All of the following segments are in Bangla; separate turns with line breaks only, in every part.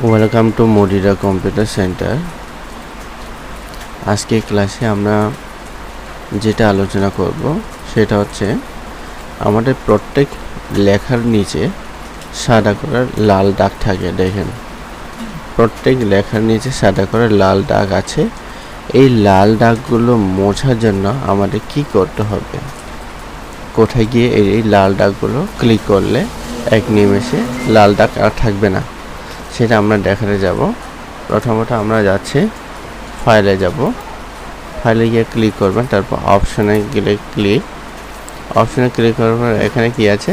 Welcome to Modira computer centre. আজকে ক্লাসে আমরা যেটা আলোচনা করব সেটা হচ্ছে আমাদের প্রত্যেক লেখার নিচে সাদা করে লাল দাগ থাকে। দেখেন, প্রত্যেক লেখার নিচে সাদা করে লাল দাগ আছে। এই লাল দাগগুলো মোছার জন্য আমাদের কি করতে হবে, কোথায় গিয়ে এই লাল দাগগুলো ক্লিক করলে এক নিমেষে লাল দাগ আর থাকবে না, সেটা আমরা দেখাতে যাব। প্রথমত আমরা যাচ্ছি ফাইলে যাব, ফাইলে গিয়ে ক্লিক করবেন, তারপর অপশনে গেলে অপশনে ক্লিক করার পর এখানে কি আছে,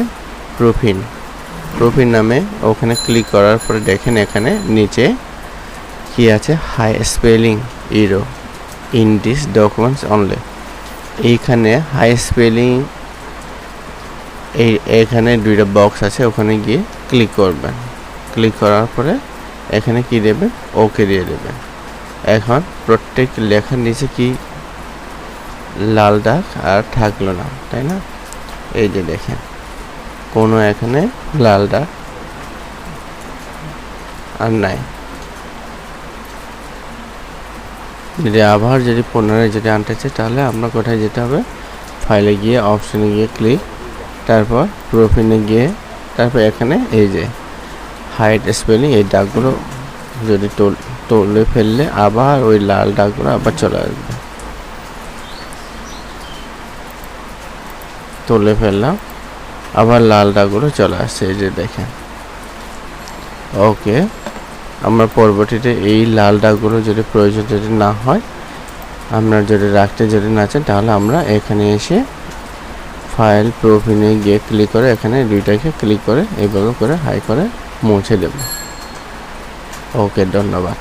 প্রুফিন নামে ওখানে ক্লিক করার পরে দেখেন এখানে নিচে কি আছে, hide spelling error in this documents only. এইখানে হাই স্পেলিং এখানে দুইটা বক্স আছে, ওখানে গিয়ে ক্লিক করবেন। ক্লিক করার পরে এখানে কি দেবেন, ওকে দিয়ে দেবেন। এখন প্রত্যেক লেখার নিচে কি লাল দাগ আর থাকলো না, তাই না? এই যে দেখেন, কোনো এখানে লাল দাগ আর নাই। যদি পুনরায় আনতে চাই তাহলে আমরা কোথায় যেতে হবে, ফাইলে গিয়ে অপশনে গিয়ে ক্লিক, তারপর প্রুফিনে গিয়ে তারপর এখানে এই যে হাইড স্পেলিং, এই দাগগুলো যদি তুলে ফেললে আবার ওই লাল দাগগুলো আবার চলে আসবে। তুলে ফেললাম, আবার লাল দাগগুলো চলে আসছে, এই যে দেখেন। ওকে, আমরা পরবর্তীতে এই লাল দাগগুলো যদি প্রয়োজন যদি না হয়, আমরা যদি রাখতে যদি না চান, তাহলে আমরা এখানে এসে ফাইল প্রুফিনে গিয়ে ক্লিক করে এখানে দুইটাকে ক্লিক করে এইভাবে করে হাই করে মুছে দেব। ওকে, ধন্যবাদ।